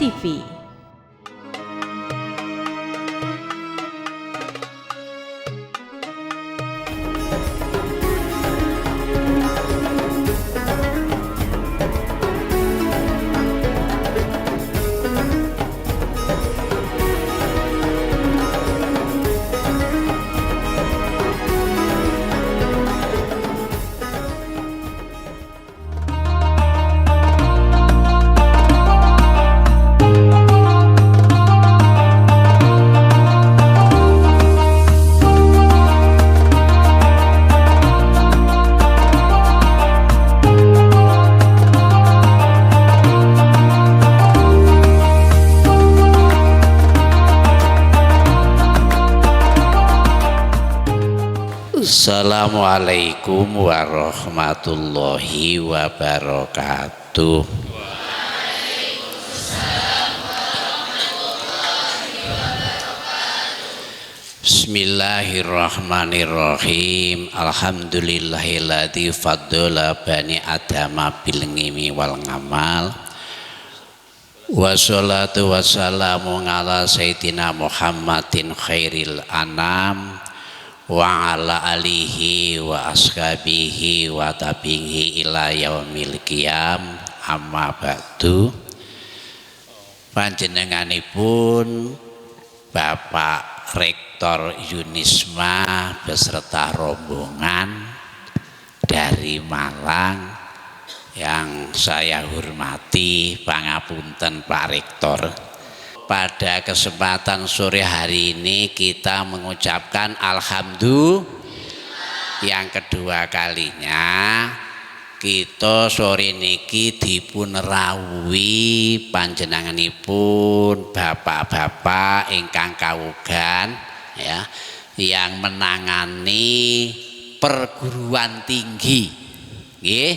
TV. Assalamualaikum warahmatullahi wabarakatuh. Bismillahirrahmanirrahim. Alhamdulillahilladzi faddala bani adama bil ngimi wal ngamal. Wassalatu wassalamu ala sayyidina Muhammadin khairil anam wa ala alihi wa ashabihi wa tabihi ila yaumil qiyam. Amma ba'du. Panjenenganipun Bapak Rektor Yunisma beserta rombongan dari Malang yang saya hormati, pangapunten Pak Rektor. Pada kesempatan sore hari ini kita mengucapkan alhamdulillah yang kedua kalinya kita sore niki dipun rawuhi panjenenganipun bapak-bapak ingkang kawugan ya, yang menangani perguruan tinggi nggih.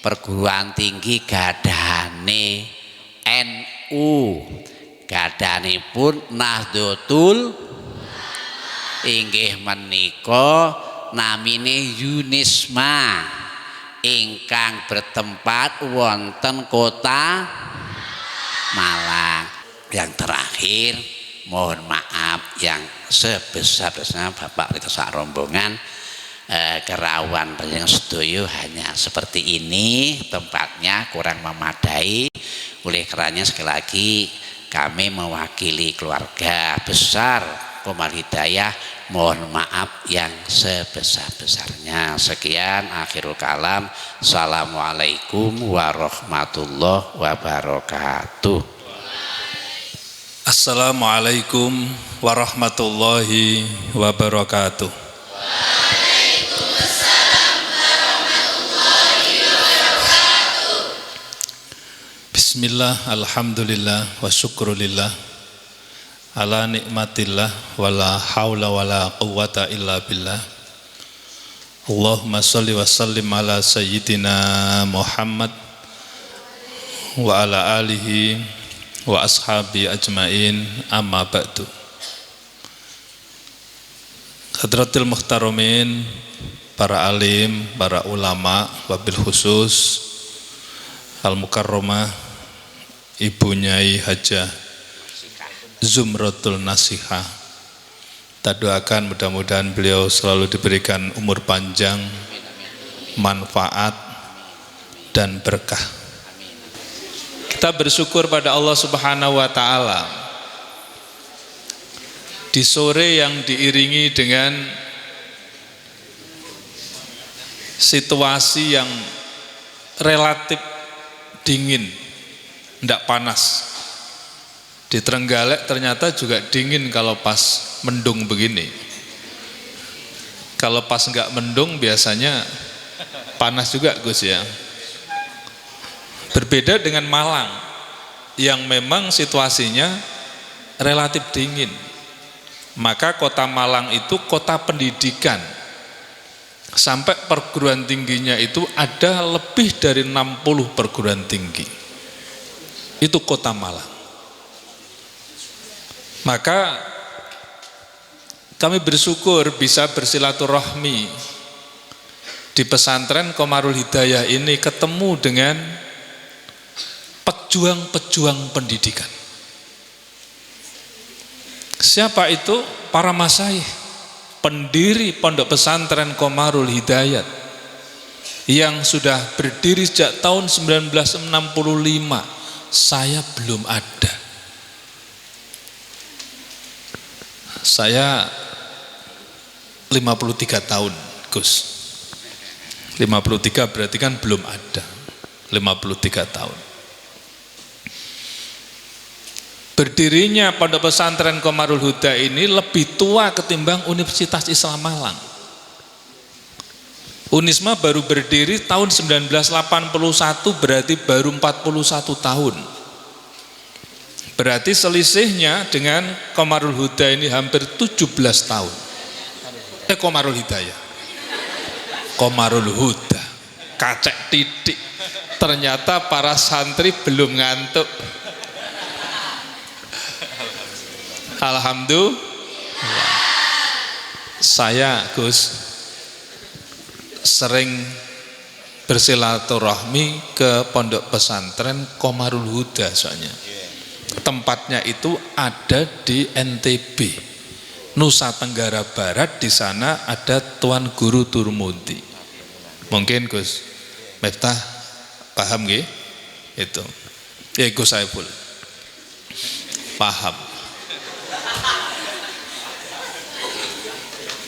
Perguruan tinggi gadahane gadhanipun Nahdlatul inggih menika namine Yunisma ingkang bertempat wonten kota Malang. Yang terakhir mohon maaf yang sebesar-besarnya Bapak Rektor sak rombongan, kerawan panjenengan sedaya hanya seperti ini, tempatnya kurang memadai. Oleh karenanya sekali lagi kami mewakili keluarga besar Qomal Hidayah mohon maaf yang sebesar-besarnya. Sekian, akhirul kalam. Assalamualaikum warahmatullahi wabarakatuh. Assalamualaikum warahmatullahi wabarakatuh. Bismillah, alhamdulillah, wa syukrulillah ala nikmatillah, wala hawla wala quwwata illa billah. Allahumma salli wa sallim ala sayyidina Muhammad wa ala alihi wa ashabi ajmain, amma ba'du. Hadratil muhtaramin, para alim, para ulama, wabil khusus Al-Mukarramah Ibu Nyai Hajah Zumratul Nasihah. Kita doakan mudah-mudahan beliau selalu diberikan umur panjang, manfaat, dan berkah. Kita bersyukur pada Allah Subhanahu wa Ta'ala di sore yang diiringi dengan situasi yang relatif dingin, tidak panas. Di Trenggalek ternyata juga dingin kalau pas mendung begini. Kalau pas enggak mendung biasanya panas juga Gus ya. Berbeda dengan Malang yang memang situasinya relatif dingin. Maka kota Malang itu kota pendidikan. Sampai perguruan tingginya itu ada lebih dari 60 perguruan tinggi. Itu kota Malang. Maka kami bersyukur bisa bersilaturahmi di pesantren Qomarul Hidayah ini, ketemu dengan pejuang-pejuang pendidikan. Siapa itu? Para masyayikh, pendiri Pondok Pesantren Qomarul Hidayat yang sudah berdiri sejak tahun 1965. Saya belum ada. Saya 53 tahun, Gus. 53 berarti kan belum ada. 53 tahun. Berdirinya Pondok Pesantren Qomarul Huda ini lebih tua ketimbang Universitas Islam Malang. Unisma baru berdiri tahun 1981, berarti baru 41 tahun. Berarti selisihnya dengan Qomarul Huda ini hampir 17 tahun. Qomarul Hidayah. Qomarul Huda. Kacek titik. Ternyata para santri belum ngantuk. Alhamdulillah. Saya, Gus, sering bersilaturahmi ke Pondok Pesantren Qomarul Huda soalnya. Tempatnya itu ada di NTB, Nusa Tenggara Barat. Di sana ada Tuan Guru Turmunti. Mungkin Gus Miftah paham nggih? Itu. Ya Gus Saiful. Paham.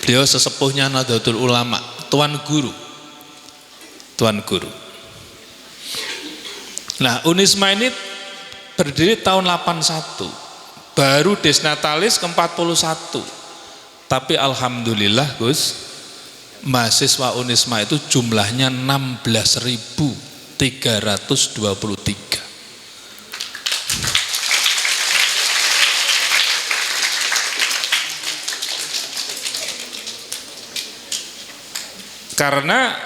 Beliau sesepuhnya Nahdlatul Ulama, Tuan Guru. Tuan Guru. Nah, Unisma ini berdiri tahun 81. Baru Desnatalis ke-41. Tapi alhamdulillah, Gus, mahasiswa Unisma itu jumlahnya 16.323. Karena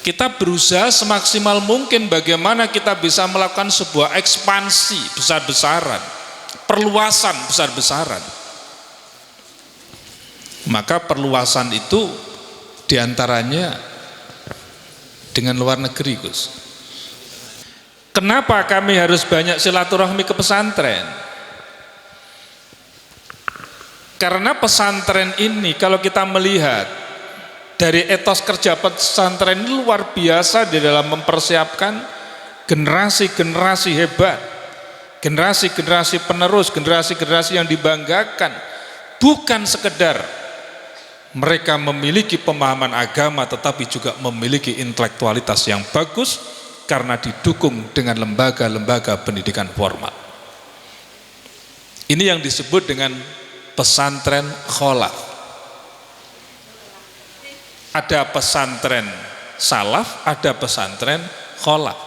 kita berusaha semaksimal mungkin bagaimana kita bisa melakukan sebuah ekspansi besar-besaran, perluasan besar-besaran. Maka perluasan itu diantaranya dengan luar negeri, Gus. Kenapa kami harus banyak silaturahmi ke pesantren? Karena pesantren ini kalau kita melihat dari etos kerja pesantren ini luar biasa di dalam mempersiapkan generasi-generasi hebat, generasi-generasi penerus, generasi-generasi yang dibanggakan. Bukan sekedar mereka memiliki pemahaman agama, tetapi juga memiliki intelektualitas yang bagus karena didukung dengan lembaga-lembaga pendidikan formal. Ini yang disebut dengan pesantren kholaf. Ada pesantren salaf, ada pesantren kholaf.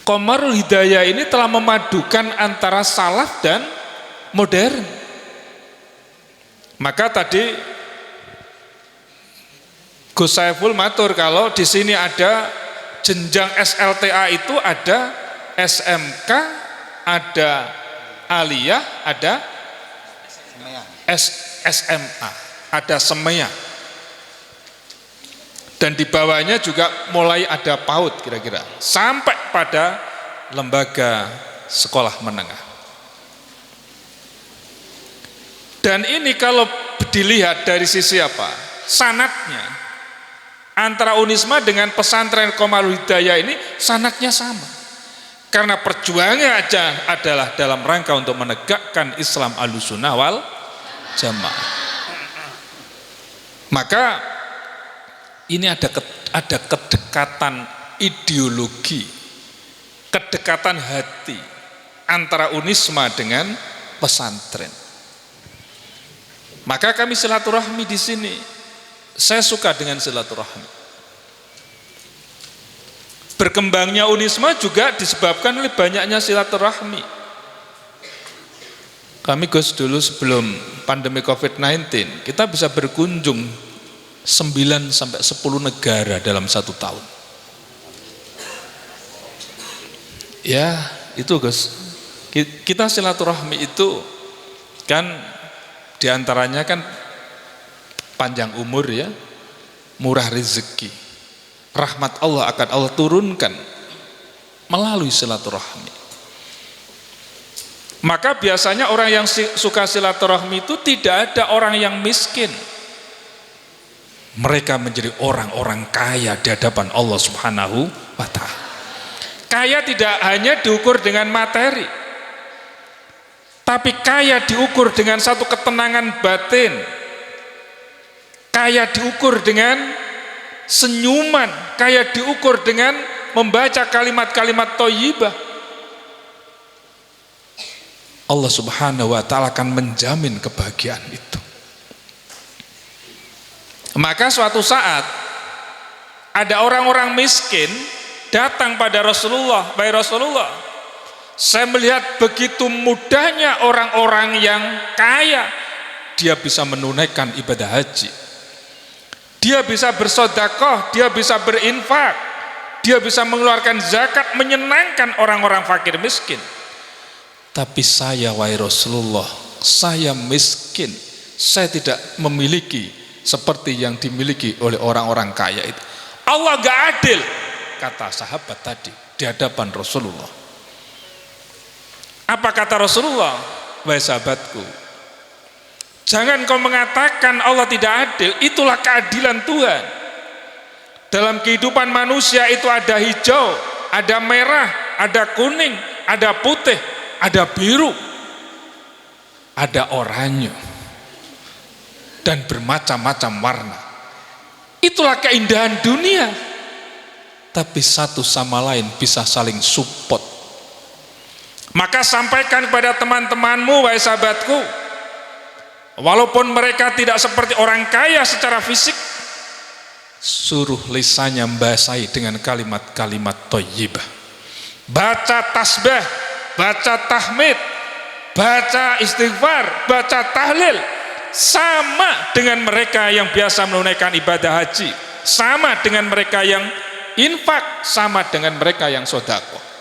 Qomarul Hidayah ini telah memadukan antara salaf dan modern. Maka tadi Gus Saiful matur kalau di sini ada jenjang SLTA itu ada SMK, ada Aliyah, ada SMA, ada Semea, dan di bawahnya juga mulai ada PAUD kira-kira sampai pada lembaga sekolah menengah. Dan ini kalau dilihat dari sisi apa? Sanadnya antara Unisma dengan pesantren Qomarul Hidayah ini sanadnya sama. Karena perjuangannya aja adalah dalam rangka untuk menegakkan Islam Ahlussunnah wal Jamaah. Maka ini ada kedekatan ideologi, kedekatan hati antara Unisma dengan pesantren. Maka kami silaturahmi di sini. Saya suka dengan silaturahmi. Berkembangnya Unisma juga disebabkan oleh banyaknya silaturahmi. Kami Gus dulu sebelum pandemi COVID-19, kita bisa berkunjung 9 sampai 10 negara dalam 1 tahun. Ya, itu Gus. Kita silaturahmi itu kan diantaranya kan panjang umur ya, murah rezeki. rahmat Allah akan Allah turunkan melalui silaturahmi. Maka biasanya orang yang suka silaturahmi itu tidak ada orang yang miskin. Mereka menjadi orang-orang kaya di hadapan Allah Subhanahu wa ta'ala. Kaya tidak hanya diukur dengan materi, tapi kaya diukur dengan satu ketenangan batin. Kaya diukur dengan senyuman, kaya diukur dengan membaca kalimat-kalimat thayyibah. Allah Subhanahu wa ta'ala akan menjamin kebahagiaan itu. Maka suatu saat ada orang-orang miskin datang pada Rasulullah, "Wahai Rasulullah, saya melihat begitu mudahnya orang-orang yang kaya, dia bisa menunaikan ibadah haji, dia bisa bersedekah, dia bisa berinfak, dia bisa mengeluarkan zakat, menyenangkan orang-orang fakir miskin. Tapi saya, wahai Rasulullah, saya miskin, saya tidak memiliki seperti yang dimiliki oleh orang-orang kaya itu. Allah gak adil," kata sahabat tadi di hadapan Rasulullah. Apa kata Rasulullah? "Wahai sahabatku, jangan kau mengatakan Allah tidak adil, itulah keadilan Tuhan. Dalam kehidupan manusia itu ada hijau, ada merah, ada kuning, ada putih, ada biru, ada oranye, dan bermacam-macam warna. Itulah keindahan dunia. Tapi satu sama lain bisa saling support. Maka sampaikan kepada teman-temanmu, wahai sahabatku, walaupun mereka tidak seperti orang kaya secara fisik, suruh lisannya membasahi dengan kalimat-kalimat thayyibah. Baca tasbih, baca tahmid, baca istighfar, baca tahlil, sama dengan mereka yang biasa menunaikan ibadah haji, sama dengan mereka yang infak, sama dengan mereka yang sedekah."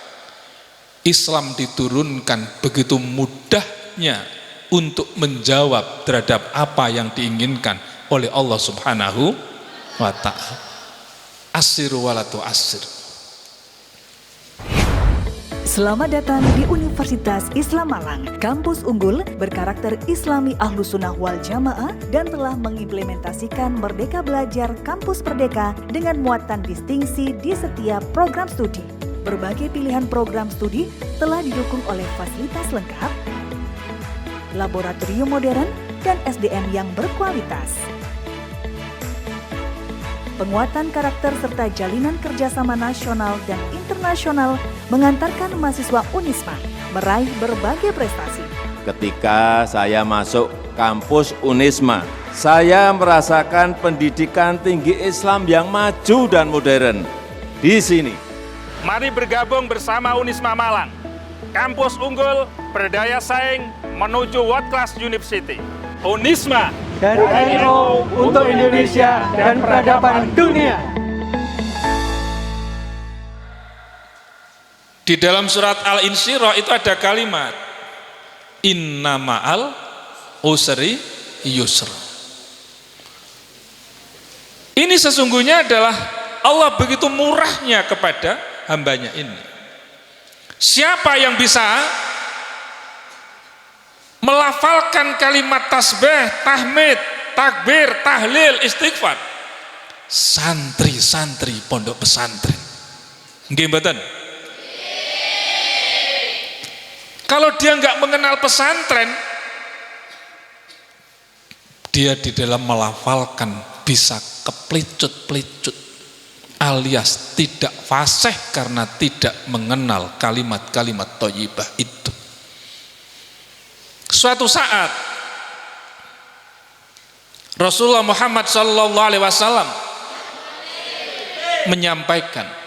Islam diturunkan begitu mudahnya untuk menjawab terhadap apa yang diinginkan oleh Allah Subhanahu wa ta'ala. Asiru wala tu'assir. Selamat datang di Universitas Islam Malang, kampus unggul berkarakter Islami Ahlus Sunnah wal Jamaah dan telah mengimplementasikan Merdeka Belajar Kampus Merdeka dengan muatan distingsi di setiap program studi. Berbagai pilihan program studi telah didukung oleh fasilitas lengkap, laboratorium modern, dan SDM yang berkualitas. Penguatan karakter serta jalinan kerjasama nasional dan internasional mengantarkan mahasiswa Unisma meraih berbagai prestasi. Ketika saya masuk kampus Unisma, saya merasakan pendidikan tinggi Islam yang maju dan modern. Di sini, mari bergabung bersama Unisma Malang, kampus unggul berdaya saing menuju World Class University. Unisma dari NU untuk Indonesia dan peradaban dunia. Di dalam surat Al-Insyirah itu ada kalimat inna ma'al usri yusra. Ini sesungguhnya adalah Allah begitu murahnya kepada hambanya ini. Siapa yang bisa melafalkan kalimat tasbih, tahmid, takbir, tahlil, istighfar? Santri-santri pondok pesantren. Nggih mboten? Kalau dia nggak mengenal pesantren, dia di dalam melafalkan bisa kepelicut-pelicut, alias tidak fasih karena tidak mengenal kalimat-kalimat thayyibah itu. Suatu saat Rasulullah Muhammad SAW menyampaikan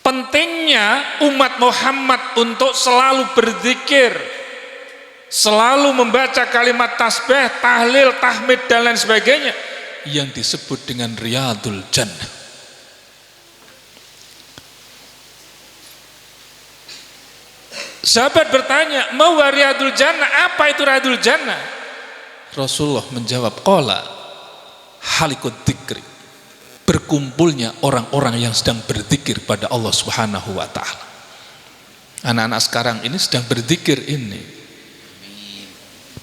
pentingnya umat Muhammad untuk selalu berzikir, selalu membaca kalimat tasbih, tahlil, tahmid dan lain sebagainya yang disebut dengan Riyadul Jannah. Sahabat bertanya, "Mau Riyadul Jannah? Apa itu Riyadul Jannah?" Rasulullah menjawab, "Qala halikut dzikri." berkumpulnya orang-orang yang sedang berzikir pada Allah Subhanahu wa taala. Anak-anak sekarang ini sedang berzikir ini.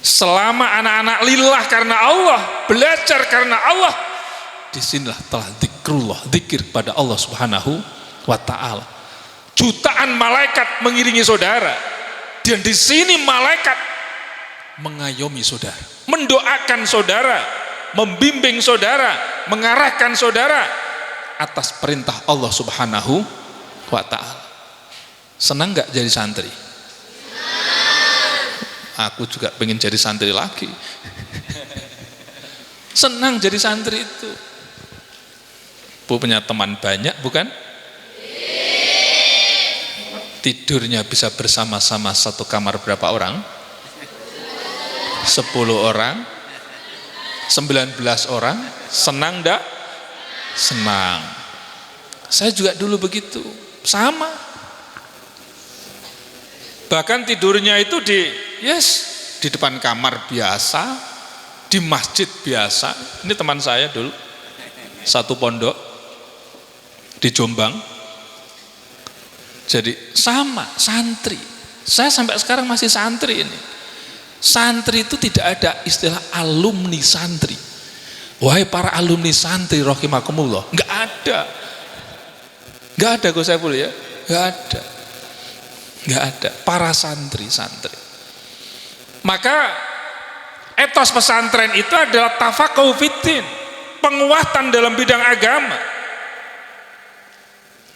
Selama anak-anak lillah karena Allah, belajar karena Allah, disinilah telah zikrullah, zikir pada Allah Subhanahu wa taala. Jutaan malaikat mengiringi saudara, dan di sini malaikat mengayomi saudara, mendoakan saudara, membimbing saudara, mengarahkan saudara atas perintah Allah Subhanahu wa taala. Senang nggak jadi santri? Aku juga pengen jadi santri lagi. Senang jadi santri itu. Bu punya teman banyak, bukan? Tidurnya bisa bersama-sama satu kamar berapa orang? 10 orang, 19 orang. Senang enggak? Senang. Saya juga dulu begitu, sama. Bahkan tidurnya itu di depan kamar biasa, di masjid biasa. Ini teman saya dulu, satu pondok di Jombang. Jadi sama, santri. Saya sampai sekarang masih santri ini. Santri itu tidak ada istilah alumni santri. Wahai para alumni santri rahimakumullah, enggak ada. Enggak ada Gus Saiful ya? Enggak ada. Enggak ada. Para santri-santri. Maka etos pesantren itu adalah tafaqquh fiddin, penguatan dalam bidang agama.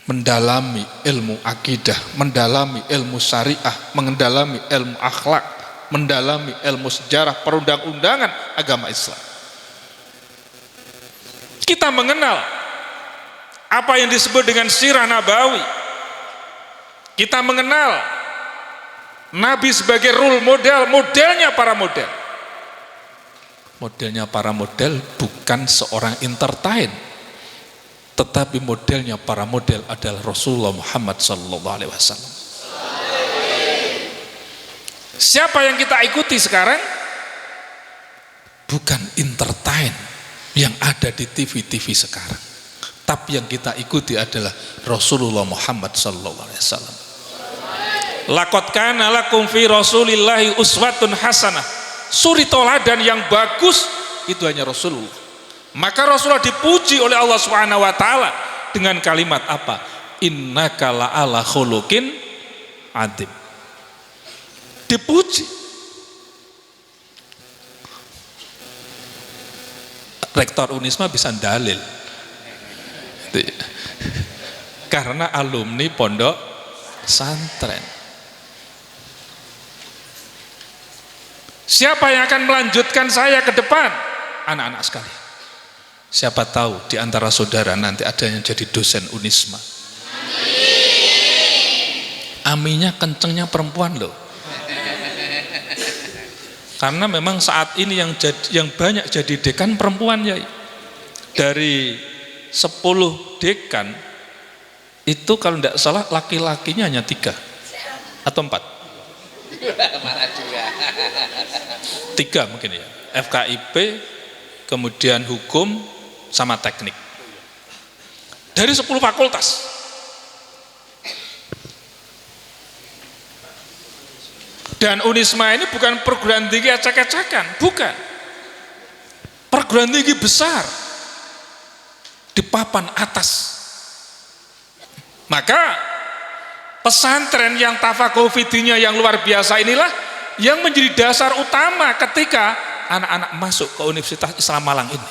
Mendalami ilmu akidah, mendalami ilmu syariah, mendalami ilmu akhlak, mendalami ilmu sejarah perundang-undangan agama Islam. Kita mengenal apa yang disebut dengan sirah nabawi. Kita mengenal Nabi sebagai role model, modelnya para model. Modelnya para model bukan seorang entertain, tetapi modelnya para model adalah Rasulullah Muhammad SAW. Siapa yang kita ikuti sekarang? Bukan entertain yang ada di TV-TV sekarang, tapi yang kita ikuti adalah Rasulullah Muhammad SAW. Laqad kana lakum fi Rasulillahi uswatun hasanah. Suri toladan yang bagus itu hanya Rasulullah. Maka Rasulullah dipuji oleh Allah Subhanahu wa taala dengan kalimat apa? Innaka la'ala khuluqin adzim. Dipuji. Rektor Unisma bisa dalil. Karena alumni pondok santren. Siapa yang akan melanjutkan saya ke depan? Anak-anak sekalian. Siapa tahu di antara saudara nanti ada yang jadi dosen Unisma. Aminnya kencengnya perempuan loh. Karena memang saat ini yang banyak jadi dekan perempuan ya. Dari 10 dekan itu kalau tidak salah laki-lakinya hanya 3 atau 4. Mana juga. 3 mungkin ya. FKIP, kemudian hukum sama teknik. Dari 10 fakultas. Dan Unisma ini bukan perguruan tinggi acak-acakan, bukan. Perguruan tinggi besar di papan atas. Maka pesantren yang tafaqquh fiddinnya yang luar biasa inilah yang menjadi dasar utama ketika anak-anak masuk ke Universitas Islam Malang ini.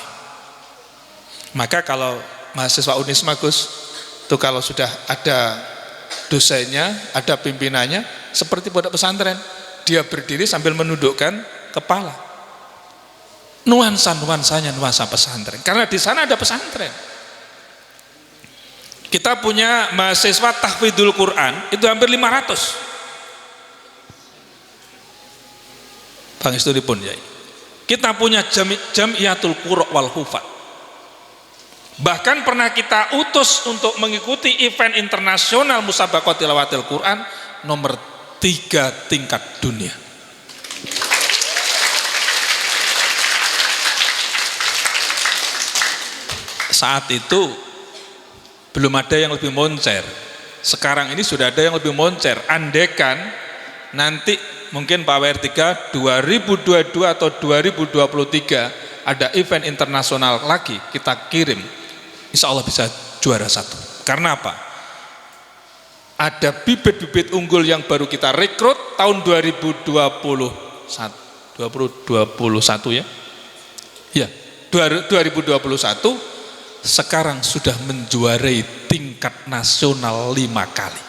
Maka kalau mahasiswa Unisma Gus, itu kalau sudah ada dosennya, ada pimpinannya, seperti pondok pesantren, dia berdiri sambil menundukkan kepala. Nuansa-nuansanya nuansa pesantren, karena di sana ada pesantren. Kita punya mahasiswa tahfidzul Quran itu hampir 500. Bang Isturi pun ya. Kita punya Jamiyatul Qurra wal Hufad. Bahkan pernah kita utus untuk mengikuti event internasional Musabaqah Tilawatil Quran nomor 3 tingkat dunia. Saat itu belum ada yang lebih moncer. Sekarang ini sudah ada yang lebih moncer. Andekan nanti mungkin Pak WR3 2022 atau 2023 ada event internasional lagi, kita kirim, insya Allah bisa juara 1. Karena apa? Ada bibit-bibit unggul yang baru kita rekrut tahun 2021 ya. Ya, 2021 sekarang sudah menjuarai tingkat nasional 5 kali.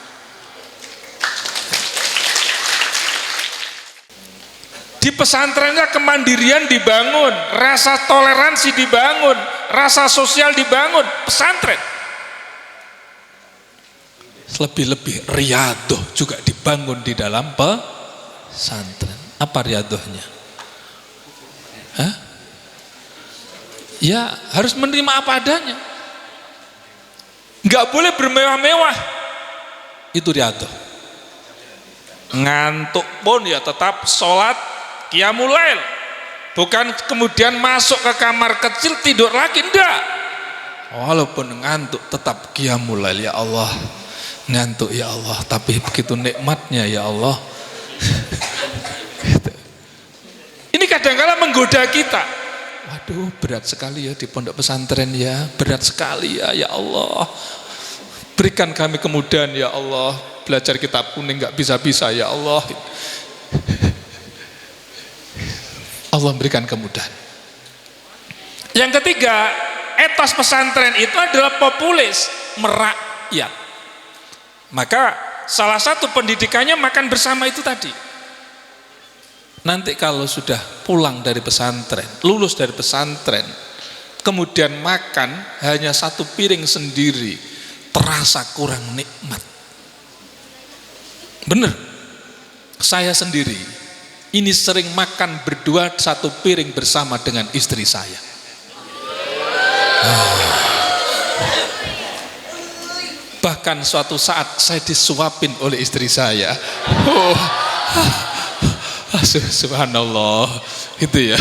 Di pesantrennya kemandirian dibangun, rasa toleransi dibangun, rasa sosial dibangun, pesantren. Lebih-lebih riadoh juga dibangun di dalam pesantren. Apa riadohnya? Hah? Ya harus menerima apa adanya. Nggak boleh bermewah-mewah. Itu riadoh. Ngantuk pun ya tetap sholat qiyamul lail. Bukan kemudian masuk ke kamar kecil tidur lagi, enggak. Walaupun ngantuk tetap qiyamul lail. Ya Allah, ngantuk ya Allah, tapi begitu nikmatnya ya Allah. Ini kadang-kala menggoda kita. Waduh, berat sekali ya di pondok pesantren ya, berat sekali ya, ya Allah. Berikan kami kemudahan ya Allah, belajar kitab kuning nggak bisa-bisa ya Allah. Allah memberikan kemudahan. Yang ketiga, etos pesantren itu adalah populis, merakyat. Maka salah satu pendidikannya makan bersama itu tadi. Nanti kalau sudah pulang dari pesantren, lulus dari pesantren, kemudian makan hanya satu piring sendiri, terasa kurang nikmat. Bener, saya sendiri ini sering makan berdua satu piring bersama dengan istri saya. Bahkan suatu saat saya disuapin oleh istri saya. Subhanallah, itu ya.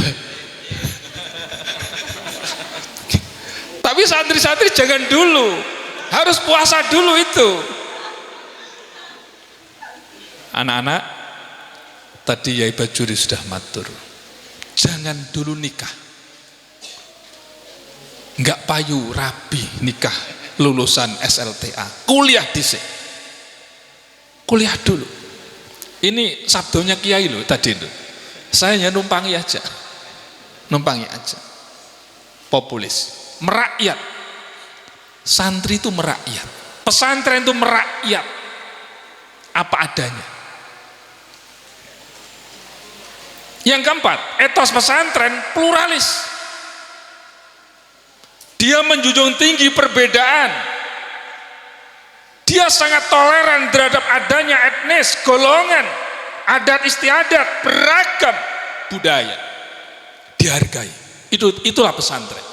Tapi santri-santri jangan dulu, harus puasa dulu itu. Anak-anak, tadi Yai Bajuri sudah matur, jangan dulu nikah. Enggak payu rabi nikah lulusan SLTA, kuliah dhisik. Kuliah dulu. Ini sabdonya Kiai loh tadi itu. Saya hanya numpangi aja. Populis, merakyat. Santri itu merakyat. Pesantren itu merakyat. Apa adanya. Yang keempat, etos pesantren pluralis. Dia menjunjung tinggi perbedaan. Dia sangat toleran terhadap adanya etnis, golongan, adat istiadat, beragam budaya. Dihargai. Itulah pesantren.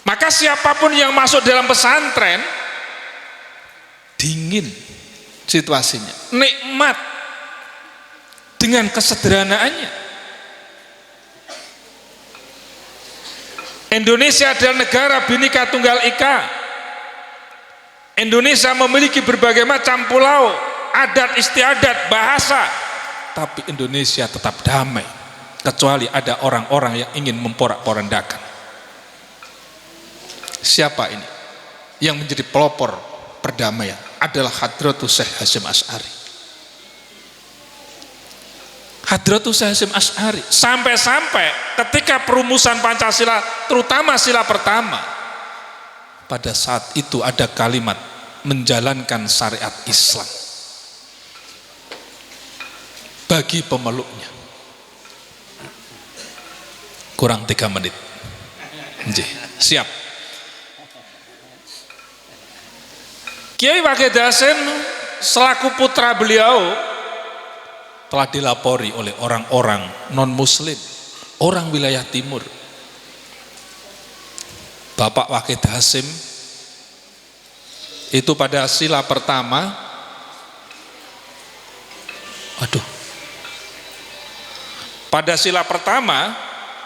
Maka siapapun yang masuk dalam pesantren dingin situasinya, nikmat dengan kesederhanaannya. Indonesia adalah negara Bhinneka Tunggal Ika. Indonesia memiliki berbagai macam pulau, adat istiadat, bahasa, tapi Indonesia tetap damai, kecuali ada orang-orang yang ingin memporak-porandakan. Siapa ini? Yang menjadi pelopor perdamaian adalah Hadratus Syekh Hasyim Asy'ari. Hadratus Syekh Hasyim Asy'ari sampai-sampai ketika perumusan Pancasila, terutama sila pertama, pada saat itu ada kalimat menjalankan syariat Islam bagi pemeluknya. Kurang 3 menit. Siap. Kiai Wahid Hasyim selaku putra beliau telah dilapori oleh orang-orang non-muslim, orang wilayah timur. Bapak Wahid Hasyim itu pada sila pertama, pada sila pertama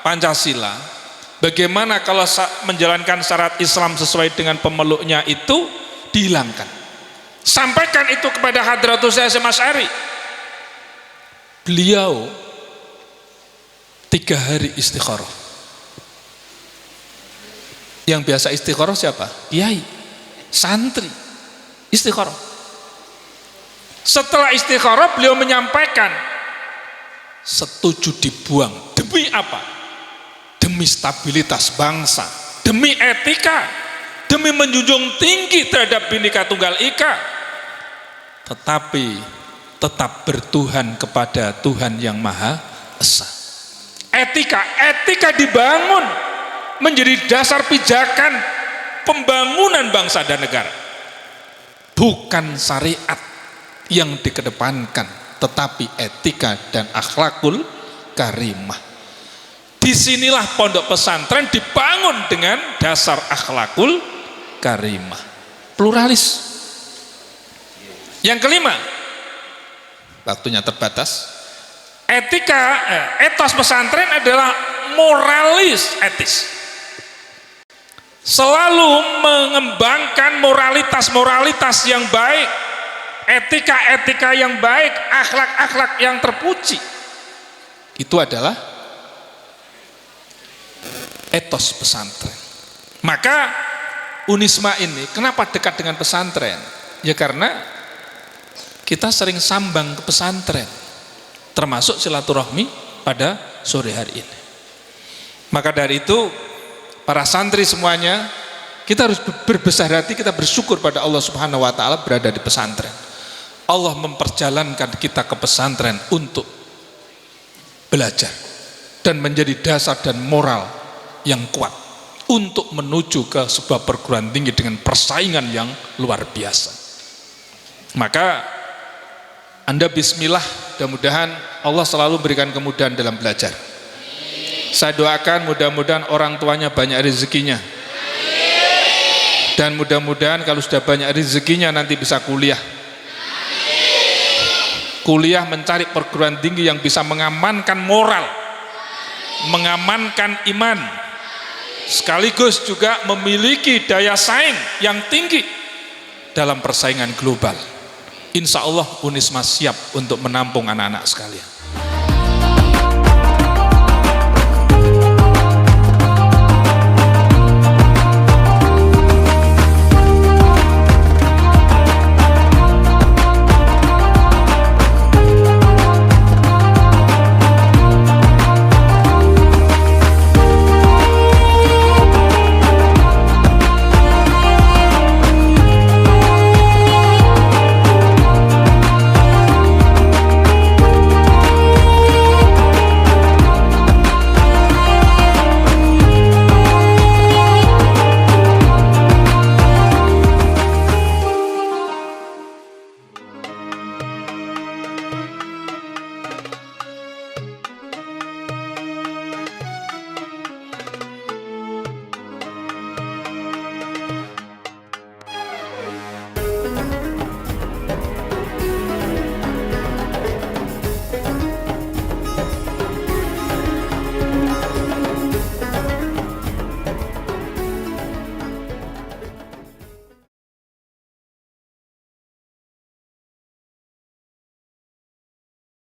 Pancasila Bagaimana kalau menjalankan syarat Islam sesuai dengan pemeluknya itu dihilangkan? Sampaikan itu kepada Hadratus Syekh Hasyim Asy'ari. Beliau 3 hari istikharah. Yang biasa istikharah siapa? Kiai, santri, istikharah. Setelah istikharah beliau menyampaikan, setuju dibuang. Demi apa? Demi stabilitas bangsa, demi etika, demi menjunjung tinggi terhadap Bhinneka Tunggal Ika, tetapi tetap bertuhan kepada Tuhan yang Maha Esa. Etika dibangun menjadi dasar pijakan pembangunan bangsa dan negara, bukan syariat yang dikedepankan, tetapi etika dan akhlakul karimah. Disinilah pondok pesantren dibangun dengan dasar akhlakul karimah, pluralis. Yang kelima, waktunya terbatas, etos pesantren adalah moralis etis, selalu mengembangkan moralitas yang baik, etika yang baik, akhlak yang terpuji. Itu adalah etos pesantren. Maka Unisma ini kenapa dekat dengan pesantren? Ya karena kita sering sambang ke pesantren, termasuk silaturahmi pada sore hari ini. Maka dari itu para santri semuanya, kita harus berbesar hati, kita bersyukur pada Allah Subhanahu wa taala berada di pesantren. Allah memperjalankan kita ke pesantren untuk belajar dan menjadi dasar dan moral yang kuat untuk menuju ke sebuah perguruan tinggi dengan persaingan yang luar biasa. Maka Anda bismillah, mudah-mudahan Allah selalu berikan kemudahan dalam belajar. Saya doakan mudah-mudahan orang tuanya banyak rezekinya, dan mudah-mudahan kalau sudah banyak rezekinya nanti bisa kuliah mencari perguruan tinggi yang bisa mengamankan moral, mengamankan iman, sekaligus juga memiliki daya saing yang tinggi dalam persaingan global. Insya Allah Unisma siap untuk menampung anak-anak sekalian.